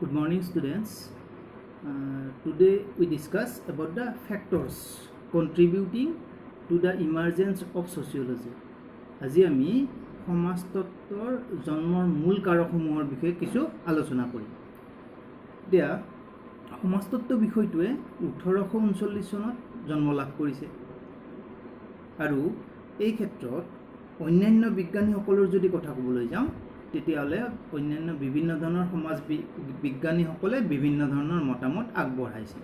Good morning, students. Today we discuss about the factors contributing to the emergence of sociology. আজি আমি সমাজতত্ত্বৰ জন্মৰ মূল কাৰকসমূহৰ বিষয়ে কিছু আলোচনা কৰিম। এতিয়া সমাজতত্ত্ব বিষয়টোৱে 1839 চনত জন্ম লাভ কৰিছে আৰু এই ক্ষেত্ৰত অন্যান্য বিজ্ঞানীসকলৰ যদি কথা ক'বলৈ যাওঁ তেতিয়াহ'লে অন্যান্য বিভিন্ন ধৰণৰ সমাজ বিজ্ঞানীসকলে বিভিন্ন ধৰণৰ মতামত আগবঢ়াইছে।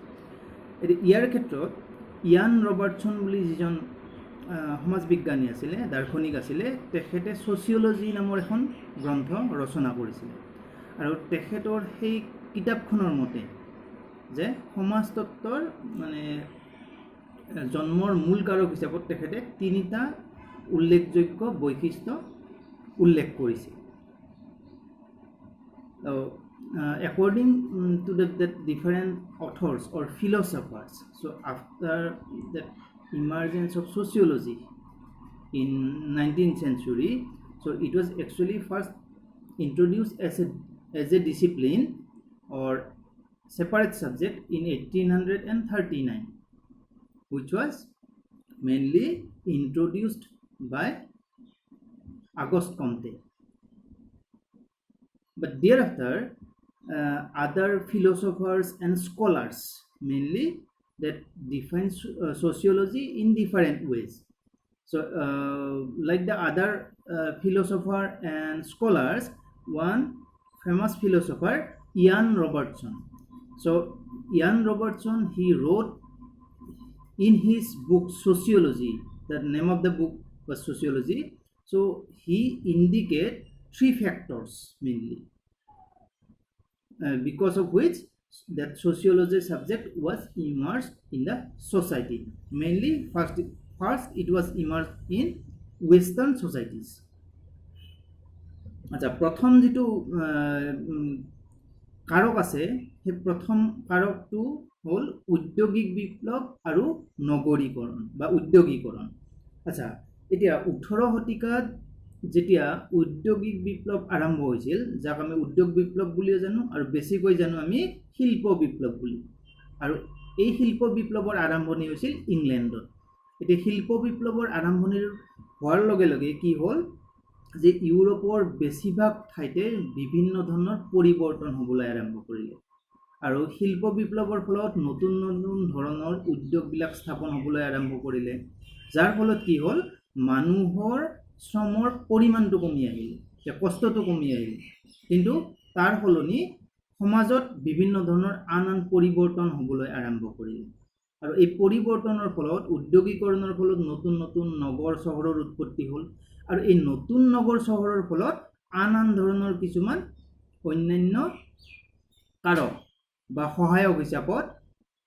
ইয়াৰ ক্ষেত্ৰত ইয়ান ৰবাৰ্টছন বুলি যিজন সমাজ বিজ্ঞানী আছিলে, দাৰ্শনিক আছিলে, তেখেতে ছ'চিয়লজি নামৰ এখন গ্ৰন্থ ৰচনা কৰিছিলে আৰু তেখেতৰ সেই কিতাপখনৰ মতে যে সমাজতত্ত্বৰ জন্মৰ মূল কাৰক হিচাপত তেখেতে তিনিটা উল্লেখযোগ্য বৈশিষ্ট্য উল্লেখ কৰিছে। According to the different authors or philosophers, so after the emergence of sociology in 19th century, so it was actually first introduced as a discipline or separate subject in 1839, which was mainly introduced by Auguste Comte. But thereafter, other philosophers and scholars mainly that define sociology in different ways. So, like the other philosopher and scholars, one famous philosopher, Ian Robertson. So, Ian Robertson, he wrote in his book Sociology. The name of the book was Sociology. So, he indicated three factors mainly, because of which that sociology subject was immersed in the society. Mainly, first it was immersed in Western societies. আচ্ছা, প্ৰথম যিটো কাৰক আছে সেই প্ৰথম কাৰকটো হ'ল উদ্যোগিক বিপ্লৱ আৰু নগৰীকৰণ বা উদ্যোগীকৰণ। আচ্ছা, এতিয়া 18 শতিকাত যেতিয়া উদ্যোগিক বিপ্লৱ আৰম্ভ হৈছিল, যাক আমি উদ্যোগ বিপ্লৱ বুলিও জানো আৰু বেছিকৈ জানো আমি শিল্প বিপ্লৱ বুলি, আৰু এই শিল্প বিপ্লৱৰ আৰম্ভণি হৈছিল ইংলেণ্ডত। এতিয়া শিল্প বিপ্লৱৰ আৰম্ভণিৰ হোৱাৰ লগে লগে কি হ'ল যে ইউৰোপৰ বেছিভাগ ঠাইতে বিভিন্ন ধৰণৰ পৰিৱৰ্তন হ'বলৈ আৰম্ভ কৰিলে আৰু শিল্প বিপ্লৱৰ ফলত নতুন নতুন ধৰণৰ উদ্যোগবিলাক স্থাপন হ'বলৈ আৰম্ভ কৰিলে, যাৰ ফলত কি হ'ল মানুহৰ শ্ৰমৰ পৰিমাণটো কমি আহিল, কষ্টটো কমি আহিল, কিন্তু তাৰ সলনি সমাজত বিভিন্ন ধৰণৰ আন পৰিৱৰ্তন হ'বলৈ আৰম্ভ কৰিলে আৰু এই পৰিৱৰ্তনৰ ফলত উদ্যোগীকৰণৰ ফলত নতুন নতুন নগৰ চহৰৰ উৎপত্তি হ'ল আৰু এই নতুন নগৰ চহৰৰ ফলত আন ধৰণৰ কিছুমান অন্যান্য কাৰক বা সহায়ক হিচাপত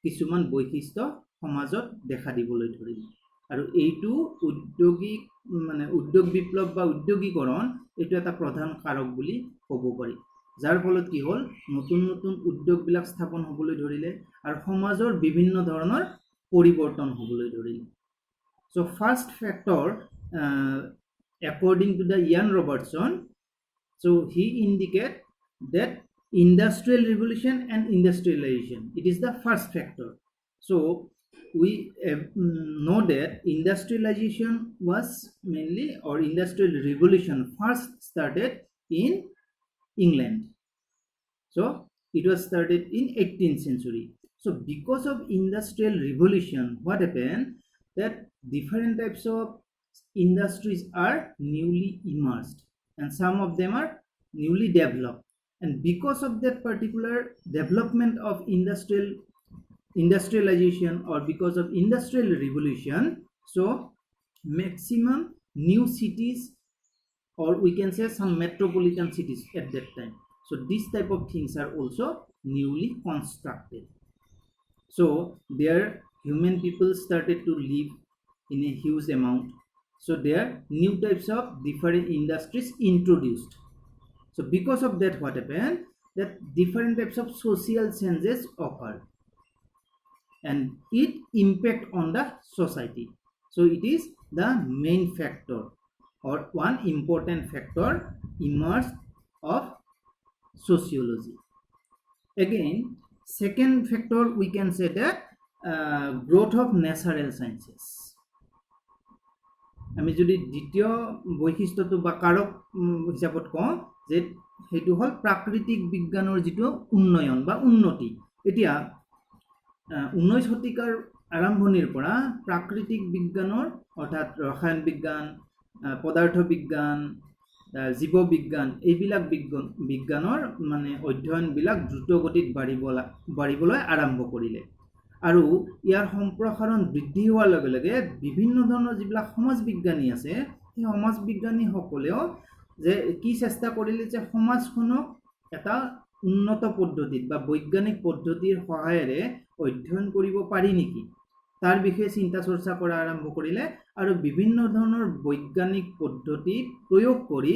কিছুমান বৈশিষ্ট্য সমাজত দেখা দিবলৈ ধৰিলে আৰু এইটো উদ্যোগ বিপ্লৱ বা উদ্যোগীকৰণ এইটো এটা প্ৰধান কাৰক বুলি ক'ব পাৰি, যাৰ ফলত কি হ'ল নতুন নতুন উদ্যোগবিলাক স্থাপন হ'বলৈ ধৰিলে আৰু সমাজৰ বিভিন্ন ধৰণৰ পৰিৱৰ্তন হ'বলৈ ধৰিলে। So first factor, according to the Ian Robertson, so he indicate that industrial revolution and industrialization, it is the first factor. So we know that industrialization was mainly, or industrial revolution first started in England. So it was started in 18th century. So because of industrial revolution, what happened that different types of industries are newly emerged and some of them are newly developed, and because of that particular development of industrialization or because of industrial revolution, so maximum new cities, or we can say some metropolitan cities at that time, so these type of things are also newly constructed. So there human people started to live in a huge amount, so there new types of different industries introduced. So because of that, what happened that different types of social changes occurred and it impact on the society. So it is the main factor or one important factor emerged of sociology. again second factor we can say that growth of natural sciences. আমি যদি দ্বিতীয় বৈশিষ্ট্যটো বা কাৰক হিচাপত কওঁ যে সেইটো হ'ল প্ৰাকৃতিক বিজ্ঞানৰ যিটো উন্নয়ন বা উন্নতি। এতিয়া 19 শতিকাৰ আৰম্ভণিৰ পৰা প্ৰাকৃতিক বিজ্ঞানৰ অৰ্থাৎ ৰসায়ন বিজ্ঞান, পদাৰ্থ বিজ্ঞান, জীৱ বিজ্ঞান এইবিলাক বিজ্ঞানৰ মানে অধ্যয়নবিলাক দ্ৰুতগতিত বাঢ়িবলৈ আৰম্ভ কৰিলে আৰু ইয়াৰ সম্প্ৰসাৰণ বৃদ্ধি হোৱাৰ লগে লগে বিভিন্ন ধৰণৰ যিবিলাক সমাজ বিজ্ঞানী আছে সেই সমাজ বিজ্ঞানীসকলেও যে কি চেষ্টা কৰিলে যে সমাজখনক এটা উন্নত পদ্ধতিত বা বৈজ্ঞানিক পদ্ধতিৰ সহায়েৰে অধ্যয়ন কৰিব পাৰি নেকি তাৰ বিষয়ে চিন্তা চৰ্চা কৰা আৰম্ভ কৰিলে আৰু বিভিন্ন ধৰণৰ বৈজ্ঞানিক পদ্ধতি প্ৰয়োগ কৰি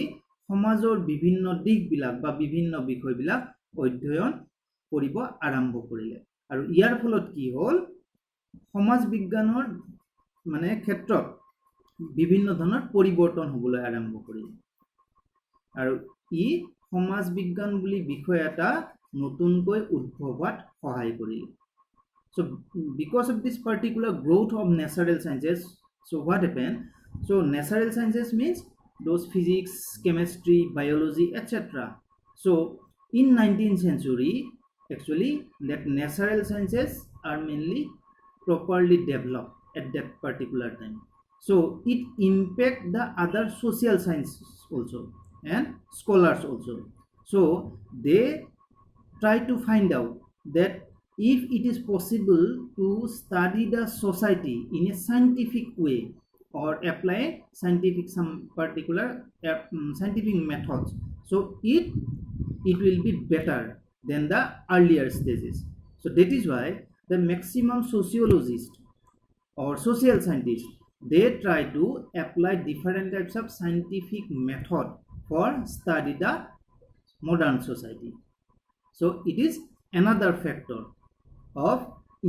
সমাজৰ বিভিন্ন দিশবিলাক বা বিভিন্ন বিষয়বিলাক অধ্যয়ন কৰিব আৰম্ভ কৰিলে আৰু ইয়াৰ ফলত কি হ'ল সমাজ বিজ্ঞানৰ মানে ক্ষেত্ৰত বিভিন্ন ধৰণৰ পৰিৱৰ্তন হ'বলৈ আৰম্ভ কৰিলে আৰু ই সমাজ বিজ্ঞান বুলি বিষয় এটা নতুনকৈ উদ্ভৱ হোৱাত সহায় কৰিলে। So because of this particular growth of natural sciences, so what happened? So natural sciences means those physics, chemistry, biology, etc. So in 19th century, actually that natural sciences are mainly properly developed at that particular time. So it impact the other social sciences also and scholars also. So they try to find out that if it is possible to study the society in a scientific way or apply some particular scientific methods, so it will be better than the earlier stages. So that is why the maximum sociologists or social scientists, they try to apply different types of scientific method for study the modern society. So it is another factor of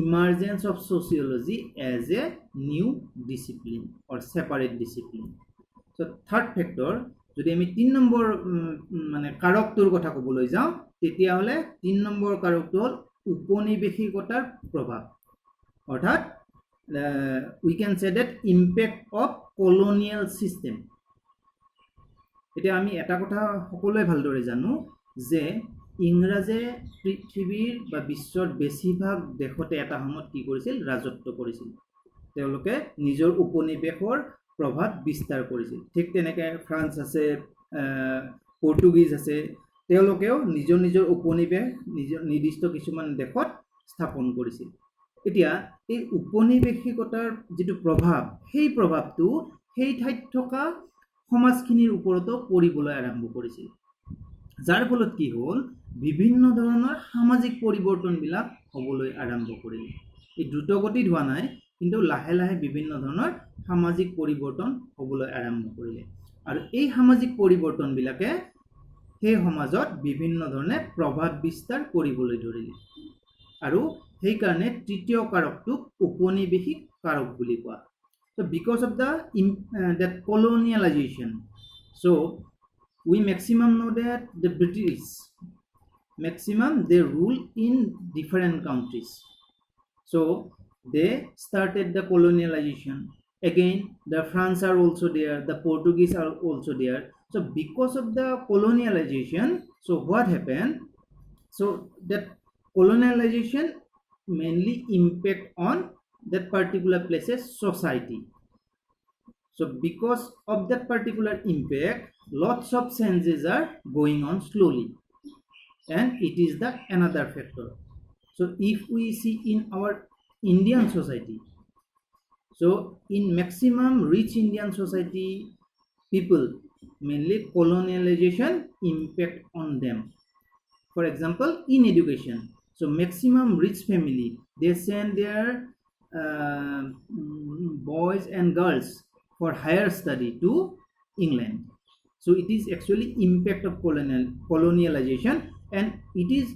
emergence of sociology as a new discipline or separate discipline. So third factor, যদি আমি 3 number মানে কাৰকটোৰ কথা ক'বলৈ যাওঁ তেতিয়াহ'লে 3 number কাৰকটো হ'ল উপনিবেশিকতাৰ প্ৰভাৱ অৰ্থাৎ we can say that impact of colonial system. এতিয়া আমি এটা কথা সকলোৱে ভালদৰে জানো যে ইংৰাজে পৃথিৱীৰ বা বিশ্বৰ বেছিভাগ দেশতে এটা সময়ত কি কৰিছিল ৰাজত্ব কৰিছিল তেওঁলোকে নিজৰ উপনিবেশৰ প্ৰভাৱ বিস্তাৰ কৰিছিল ঠিক তেনেকৈ ফ্ৰান্স আছে পৰ্তুগীজ আছে তেওঁলোকেও নিজৰ নিজৰ উপনিবেশ নিজৰ নিৰ্দিষ্ট কিছুমান দেশত স্থাপন কৰিছিল এতিয়া এই উপনিবেশিকতাৰ যিটো প্ৰভাৱ সেই প্ৰভাৱটো সেই ঠাইত থকা সমাজখিনিৰ ওপৰতো পৰিবলৈ আৰম্ভ কৰিছিল যাৰ ফলত কি হ'ল বিভিন্ন ধৰণৰ সামাজিক পৰিৱৰ্তনবিলাক হ'বলৈ আৰম্ভ কৰিলে এই দ্ৰুতগতিত হোৱা নাই কিন্তু লাহে লাহে বিভিন্ন ধৰণৰ সামাজিক পৰিৱৰ্তন হ'বলৈ আৰম্ভ কৰিলে আৰু এই সামাজিক পৰিৱৰ্তনবিলাকে সেই সমাজত বিভিন্ন ধৰণে প্ৰভাৱ বিস্তাৰ কৰিবলৈ ধৰিলে আৰু সেই কাৰণে তৃতীয় কাৰকটোক উপনিবেশিক কাৰক বুলি কোৱা so because of that colonialization so we maximum know that the British maximum they rule in different countries so they started the colonialization again the France are also there the Portuguese are also there so because of the colonialization so what happened so that colonialization mainly impact on that particular place's society so because of that particular impact lots of changes are going on slowly and it is the another factor so if we see in our Indian society so in maximum rich Indian society people mainly colonialization impact on them for example in education so maximum rich family they send their boys and girls for higher study to England so it is actually impact of colonialization and it is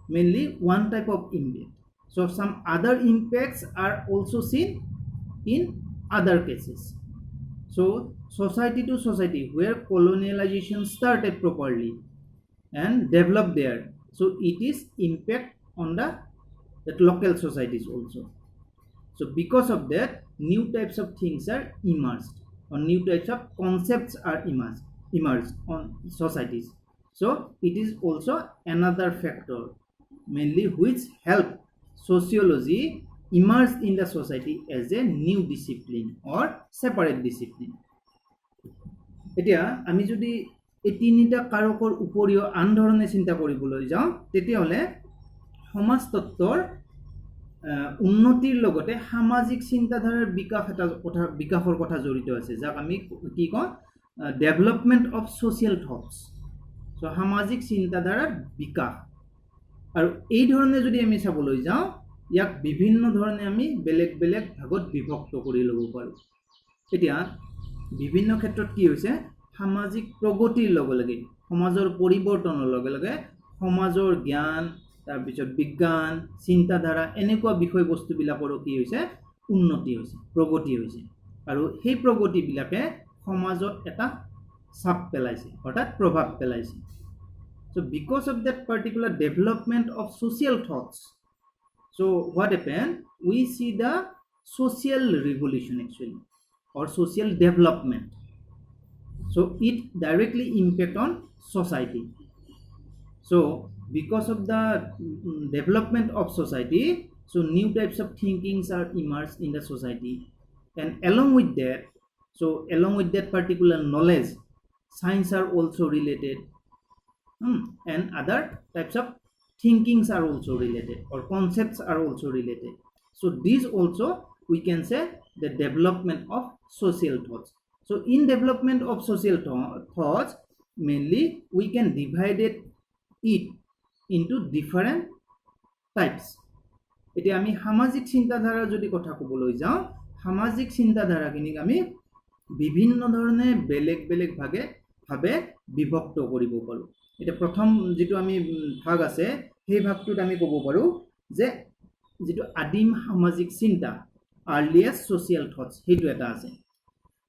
mainly one type of impact so some other impacts are also seen in other cases so society to society where colonialization started properly and developed there So it is impact on that local societies also. So because of that, new types of things are emerged, or new types of concepts are emerged on societies. So it is also another factor mainly which help sociology emerge in the society as a new discipline or separate discipline. এতিয়া আমি যদি এই তিনিটা কাৰকৰ উপৰিও আন ধৰণে চিন্তা কৰিবলৈ যাওঁ তেতিয়াহ'লে সমাজতত্ত্বৰ উন্নতিৰ লগতে সামাজিক চিন্তাধাৰাৰ বিকাশৰ কথা জড়িত আছে, যাক আমি কি কওঁ ডেভেলপমেণ্ট অফ ছ'চিয়েল থটছ। চ' সামাজিক চিন্তাধাৰাৰ বিকাশ, আৰু এই ধৰণে যদি আমি চাবলৈ যাওঁ ইয়াক বিভিন্ন ধৰণে আমি বেলেগ বেলেগ ভাগত বিভক্ত কৰি ল'ব পাৰোঁ। এতিয়া বিভিন্ন ক্ষেত্ৰত কি হৈছে, সামাজিক প্ৰগতিৰ লগে লগে, সমাজৰ পৰিৱৰ্তনৰ লগে লগে সমাজৰ জ্ঞান, তাৰপিছত বিজ্ঞান, চিন্তাধাৰা এনেকুৱা বিষয়বস্তুবিলাকৰো কি হৈছে উন্নতি হৈছে, প্ৰগতি হৈছে, আৰু সেই প্ৰগতিবিলাকে সমাজত এটা চাপ পেলাইছে, অৰ্থাৎ প্ৰভাৱ পেলাইছে। So because of that particular development of social thoughts, so what happened, we see the social revolution actually, or social development. So it directly impact on society. So because of the development of society, so new types of thinkings are emerged in the society, and along with that particular knowledge, science are also related, and other types of thinkings are also related, or concepts are also related. So these also we can say the development of social thoughts. So in development of social thoughts, mainly we can divide it into different types. এতিয়া আমি সামাজিক চিন্তাধাৰা যদি কথা ক'বলৈ যাওঁ, সামাজিক চিন্তাধাৰাখিনিক আমি বিভিন্ন ধৰণে বেলেগ বেলেগ ভাৱে বিভক্ত কৰিব পাৰোঁ। এতিয়া প্ৰথম যিটো আমি ভাগ আছে সেই ভাগটোত আমি ক'ব পাৰোঁ যে যিটো আদিম সামাজিক চিন্তা, আৰ্লিয়েষ্ট ছ'চিয়েল থটছ, সেইটো এটা আছে।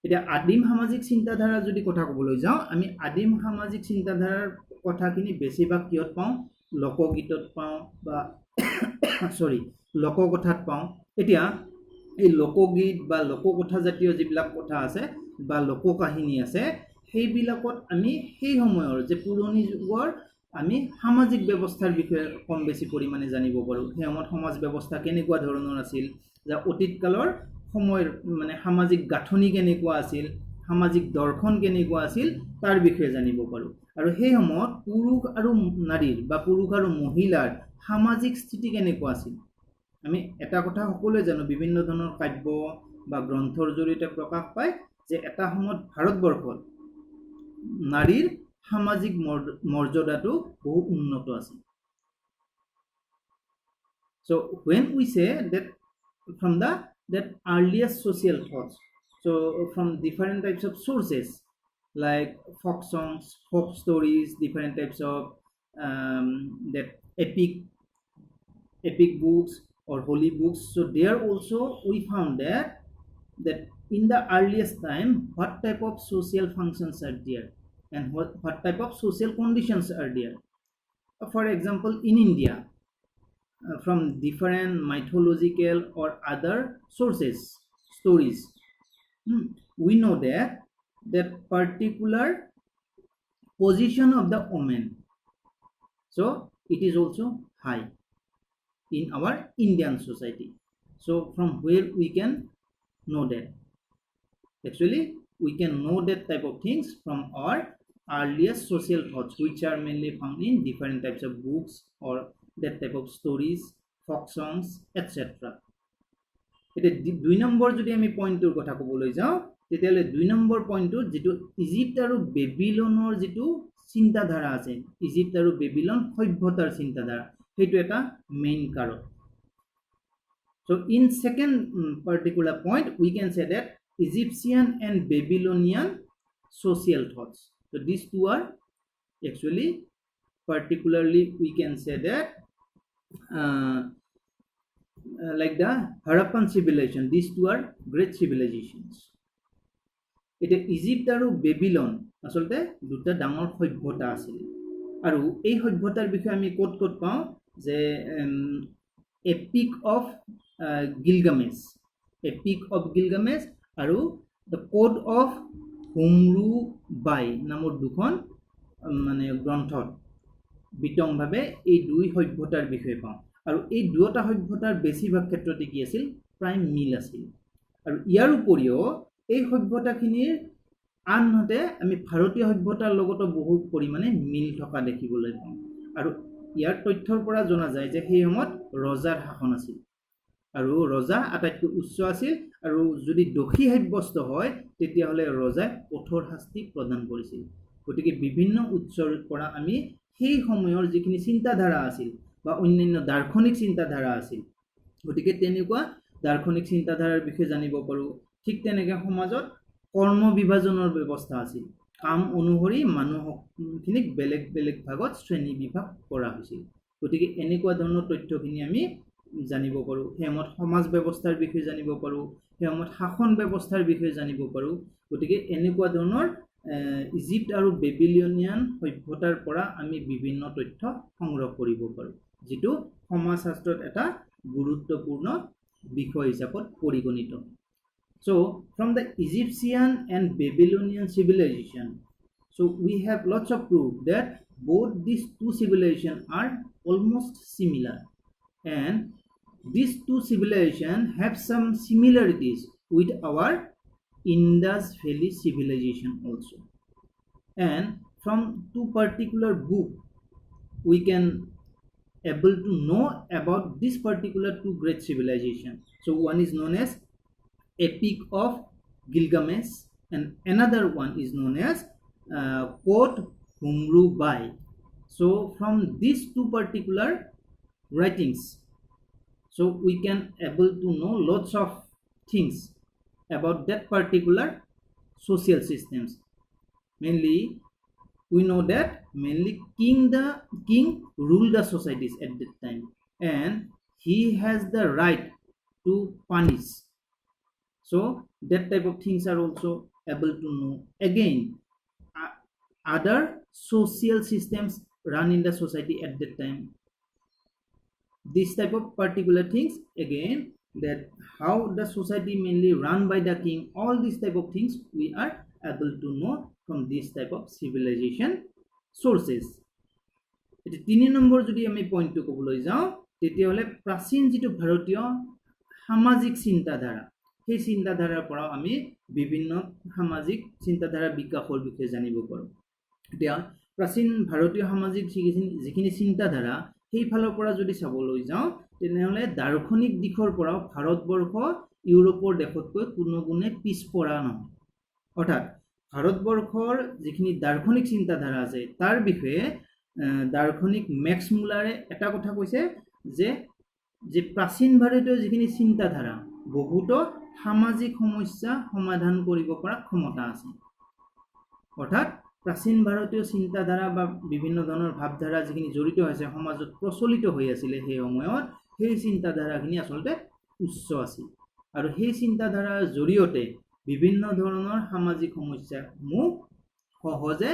এতিয়া আদিম সামাজিক চিন্তাধাৰা যদি কথা ক'বলৈ যাওঁ, আমি আদিম সামাজিক চিন্তাধাৰাৰ কথাখিনি বেছিভাগ কিহত পাওঁ, লোকগীতত পাওঁ বা লোককথাত পাওঁ। এতিয়া এই লোকগীত বা লোককথা জাতীয় যিবিলাক কথা আছে বা লোককাহিনী আছে, সেইবিলাকত আমি সেই সময়ৰ যে পুৰণি যুগৰ আমি সামাজিক ব্যৱস্থাৰ বিষয়ে কম বেছি পৰিমাণে জানিব পাৰোঁ। সেই সময়ত সমাজ ব্যৱস্থা কেনেকুৱা ধৰণৰ আছিল, যে অতীতকালৰ সময়ৰ মানে সামাজিক গাঁথনি কেনেকুৱা আছিল, সামাজিক দৰ্শন কেনেকুৱা আছিল, তাৰ বিষয়ে জানিব পাৰোঁ। আৰু সেই সময়ত পুৰুষ আৰু নাৰীৰ বা পুৰুষ আৰু মহিলাৰ সামাজিক স্থিতি কেনেকুৱা আছিল। আমি এটা কথা সকলোৱে জানো, বিভিন্ন ধৰণৰ কাব্য বা গ্ৰন্থৰ জৰিয়তে প্ৰকাশ পায় যে এটা সময়ত ভাৰতবৰ্ষত নাৰীৰ সামাজিক মৰ্যাদাটো বহু উন্নত আছিল। So when we say that from that earliest social thoughts, so from different types of sources like folk songs, folk stories, different types of that epic books or holy books, so there also we found that in the earliest time what type of social functions are there and what type of social conditions are there. For example, in India, from different mythological or other sources, stories, we know that particular position of the woman, so it is also high in our Indian society. So from where we can know that, actually we can know that type of things from our earliest social thoughts, which are mainly found in different types of books or that type of stories, folk songs, etc. এতিয়া 2 number যদি আমি পইণ্টটোৰ কথা ক'বলৈ যাওঁ, তেতিয়াহ'লে 2 number পইণ্টটোত যিটো Egypt আৰু বেবিলনৰ যিটো চিন্তাধাৰা আছে, ইজিপ্ত আৰু বেবিলন সভ্যতাৰ চিন্তাধাৰা, সেইটো এটা মেইন কাৰক। So in second particular point, we can say that Egyptian and Babylonian social thoughts. So these two are actually particularly we can say that like the Harappan civilization, these two are great civilizations. It is Egypt আৰু Babylon আচলতে দুটা ডাঙৰ সভ্যতা আছিল, আৰু এই সভ্যতাৰ বিষয়ে আমি ক'ত ক'ত পাওঁ যে এপিক অফ গিলগামেছ আৰু দ্য কোড অফ হুমৰু বাই নামৰ দুখন মানে গ্ৰন্থত বিতংভাৱে এই দুই সভ্যতাৰ বিষয়ে পাওঁ আৰু এই দুয়োটা সভ্যতাৰ বেছিভাগ ক্ষেত্ৰতে কি আছিল প্ৰায় মিল আছিল আৰু ইয়াৰ উপৰিও এই সভ্যতাখিনিৰ আনহাতে আমি ভাৰতীয় সভ্যতাৰ লগতো বহু পৰিমাণে মিল থকা দেখিবলৈ পাওঁ আৰু ইয়াৰ তথ্যৰ পৰা জনা যায় যে সেই সময়ত ৰজাৰ শাসন আছিল আৰু ৰজা আটাইতকৈ উচ্চ আছিল আৰু যদি দোষী সাব্যস্ত হয় তেতিয়াহ'লে ৰজাই কঠোৰ শাস্তি প্ৰদান কৰিছিল গতিকে বিভিন্ন উৎসৰ পৰা আমি সেই সময়ৰ যিখিনি চিন্তাধাৰা আছিল বা অন্যান্য দাৰ্শনিক চিন্তাধাৰা আছিল গতিকে তেনেকুৱা দাৰ্শনিক চিন্তাধাৰাৰ বিষয়ে জানিব পাৰোঁ ঠিক তেনেকৈ সমাজত কৰ্ম বিভাজনৰ ব্যৱস্থা আছিল কাম অনুসৰি মানুহখিনিক বেলেগ বেলেগ ভাগত শ্ৰেণী বিভাগ কৰা হৈছিল গতিকে এনেকুৱা ধৰণৰ তথ্যখিনি আমি জানিব পাৰোঁ সেই সময়ত সমাজ ব্যৱস্থাৰ বিষয়ে জানিব পাৰোঁ সেই সময়ত শাসন ব্যৱস্থাৰ বিষয়ে জানিব পাৰোঁ গতিকে এনেকুৱা ধৰণৰ ইজিপ্ত আৰু বেবিলিয়নিয়ান সভ্যতাৰ পৰা আমি বিভিন্ন তথ্য সংগ্ৰহ কৰিব পাৰোঁ যিটো সমাজশাস্ত্ৰত এটা গুৰুত্বপূৰ্ণ বিষয় হিচাপত পৰিগণিত So from the Egyptian and Babylonian civilization so we have lots of proof that both these two civilizations are almost similar and these two civilizations have some similarities with our Indus Valley civilization also and from two particular book we can able to know about this particular two great civilization so one is known as Epic of Gilgamesh and another one is known as Quoth Humru Bai so from these two particular writings so we can able to know lots of things about that particular social systems mainly we know that mainly king ruled the societies at that time and he has the right to punish so that type of things are also able to know again other social systems run in the society at that time this type of particular things again that how the society mainly run by the king all these type of things we are able to know from this type of civilization sources এটি 3 number যদি আমি পইণ্টটো ক'বলৈ যাওঁ তেতিয়াহ'লে প্ৰাচীন যিটো ভাৰতীয় সামাজিক চিন্তাধাৰা সেই চিন্তাধাৰাৰ পৰা আমি বিভিন্ন সামাজিক চিন্তাধাৰা বিকাশৰ বিষয়ে জানিব পাৰোঁ এতিয়া প্ৰাচীন ভাৰতীয় সামাজিক যিখিনি চিন্তাধাৰা সেই ফালৰ পৰা যদি চাবলৈ যাওঁ তেনেহ'লে দাৰ্শনিক দিশৰ পৰা ভাৰতবৰ্ষ ইউৰোপৰ দেশতকৈ কোনো গুণে পিছপৰা নহয় অৰ্থাৎ ভাৰতবৰ্ষৰ যিখিনি দাৰ্শনিক চিন্তাধাৰা আছে তাৰ বিষয়ে দাৰ্শনিক মেক্স মুলাৰে এটা কথা কৈছে যে প্ৰাচীন ভাৰতীয় যিখিনি চিন্তাধাৰা বহুতো সামাজিক সমস্যা সমাধান কৰিব পৰা ক্ষমতা আছে অৰ্থাৎ প্ৰাচীন ভাৰতীয় চিন্তাধাৰা বা বিভিন্ন ধৰণৰ ভাৱধাৰা যিখিনি জড়িত হৈছে সমাজত প্ৰচলিত হৈ আছিলে সেই সময়ত সেই চিন্তাধাৰাখিনি আচলতে উচ্চ আছিল আৰু সেই চিন্তাধাৰাৰ জৰিয়তে বিভিন্ন ধৰণৰ সামাজিক সমস্যাসমূহ সহজে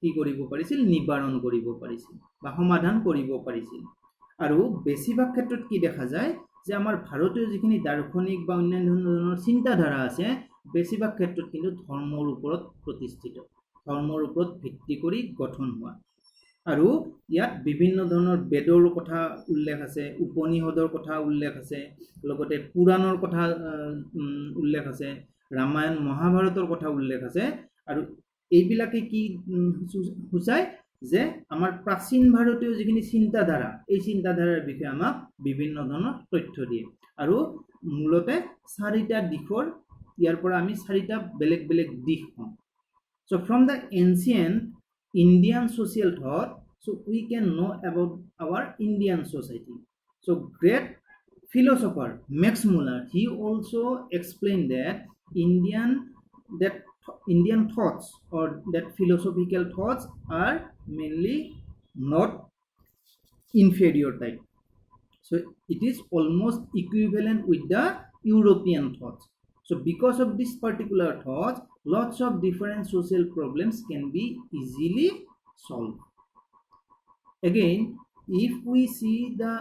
কি কৰিব পাৰিছিল নিবাৰণ কৰিব পাৰিছিল বা সমাধান কৰিব পাৰিছিল আৰু বেছিভাগ ক্ষেত্ৰত কি দেখা যায় যে আমাৰ ভাৰতীয় যিখিনি দাৰ্শনিক বা অন্যান্য ধৰণৰ চিন্তাধাৰা আছে বেছিভাগ ক্ষেত্ৰত কিন্তু ধৰ্মৰ ওপৰত প্ৰতিষ্ঠিত ধৰ্মৰ ওপৰত ভিত্তি কৰি গঠন হোৱা আৰু ইয়াত বিভিন্ন ধৰণৰ বেদৰ কথা উল্লেখ আছে উপনিষদৰ কথা উল্লেখ আছে লগতে পুৰাণৰ কথা উল্লেখ আছে ৰামায়ণ মহাভাৰতৰ কথা উল্লেখ আছে আৰু এইবিলাকে কি সূচায় যে আমাৰ প্ৰাচীন ভাৰতীয় যিখিনি চিন্তাধাৰা এই চিন্তাধাৰাৰ বিষয়ে আমাক বিভিন্ন ধৰণৰ তথ্য দিয়ে আৰু মূলতে চাৰিটা দিশৰ ইয়াৰ পৰা আমি চাৰিটা বেলেগ বেলেগ দিশ পাওঁ So from the ancient Indian social thought, so we can know about our Indian society. So great philosopher Max Muller, he also explained that Indian thoughts or that philosophical thoughts are mainly not inferior type. So it is almost equivalent with the European thoughts. So because of this particular thought, lots of different social problems can be easily solved. again, if we see the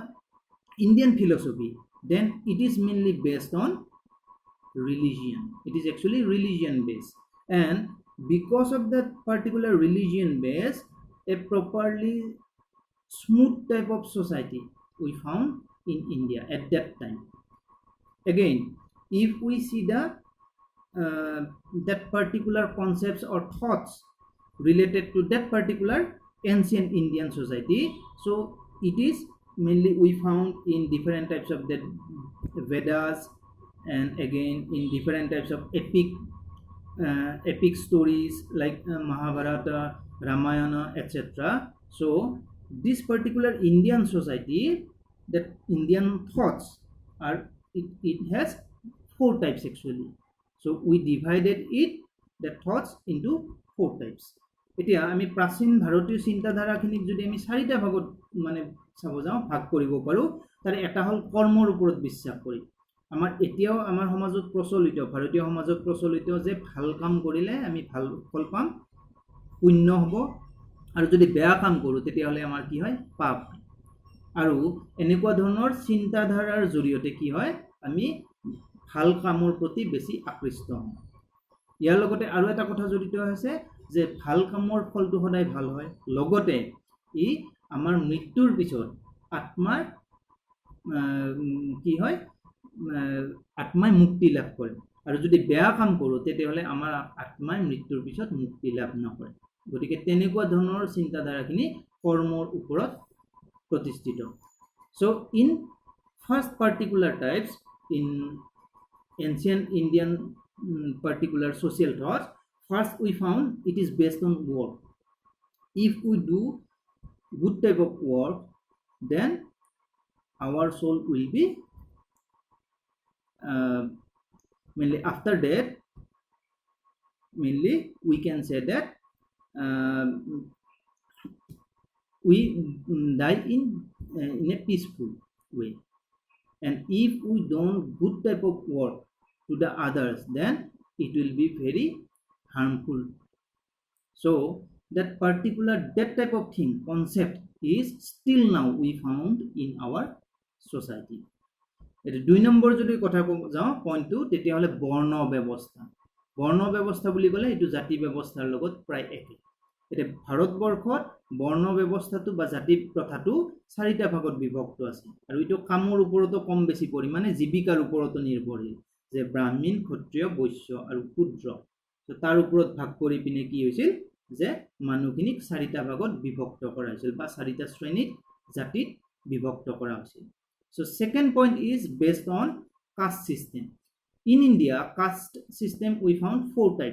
Indian philosophy, then it is mainly based on religion. It is actually religion based, and because of that particular religion base, a properly smooth type of society we found in India at that time. Again, if we see the that particular concepts or thoughts related to that particular ancient Indian society, so it is mainly we found in different types of the Vedas, and again in different types of epic stories like Mahabharata, Ramayana, etc. So this particular Indian society, that Indian thoughts are, it has 4 types actually. So we divided it, the thoughts, into 4 types. এতিয়া আমি প্ৰাচীন ভাৰতীয় চিন্তাধাৰাখিনিক যদি আমি 4টা ভাগত মানে চাব যাওঁ, ভাগ কৰিব পাৰোঁ। তাৰে এটা হ'ল কৰ্মৰ ওপৰত বিশ্বাস কৰি। আমাৰ এতিয়াও আমাৰ সমাজত প্ৰচলিত, ভাৰতীয় সমাজত প্ৰচলিত যে ভাল কাম কৰিলে আমি ভাল ফল পাম, পুণ্য হ'ব, আৰু যদি বেয়া কাম কৰোঁ তেতিয়াহ'লে আমাৰ কি হয়, পাপ। আৰু এনেকুৱা ধৰণৰ চিন্তাধাৰাৰ জৰিয়তে কি হয়, আমি ভাল কামৰ প্ৰতি বেছি আকৃষ্ট হওঁ। ইয়াৰ লগতে আৰু এটা কথা জড়িত আছে যে ভাল কামৰ ফলটো সদায় ভাল হয়, লগতে ই আমাৰ মৃত্যুৰ পিছত আত্মাৰ কি হয়, আত্মাই মুক্তি লাভ কৰে। আৰু যদি বেয়া কাম কৰোঁ তেতিয়াহ'লে আমাৰ আত্মাই মৃত্যুৰ পিছত মুক্তি লাভ নকৰে। গতিকে তেনেকুৱা ধৰণৰ চিন্তাধাৰাখিনি কৰ্মৰ ওপৰত প্ৰতিষ্ঠিত। So in first particular types in ancient Indian particular social thoughts, first we found it is based on work. If we do good type of work, then our soul will be mainly after death, mainly we can say that we die in a peaceful way. And if we don't good type of work to the others, then it will be very harmful. So that particular, that type of thing, concept is still now we found in our society. এটা 2 number যদি কথা ক'ব যাওঁ পইণ্টটো, তেতিয়াহ'লে বৰ্ণ ব্যৱস্থা। বৰ্ণ ব্যৱস্থা বুলি ক'লে এইটো জাতি ব্যৱস্থাৰ লগত প্ৰায় একে। এতিয়া ভাৰতবৰ্ষত বৰ্ণ ব্যৱস্থাটো বা জাতি প্ৰথাটো 4টা ভাগত বিভক্ত আছে, আৰু এইটো কামৰ ওপৰতো কম বেছি পৰিমাণে জীৱিকাৰ ওপৰতো নিৰ্ভৰশীল, যে ব্ৰাহ্মণ, ক্ষত্ৰিয়, বৈশ্য আৰু শূদ্ৰ। তো তাৰ ওপৰত ভাগ কৰি পিনে কি হৈছিল, যে মানুহখিনিক 4টা ভাগত বিভক্ত কৰা হৈছিল, বা 4টা শ্ৰেণীত জাতিত বিভক্ত কৰা হৈছিল। So second point is based on caste system. In India, caste system we found 4 types.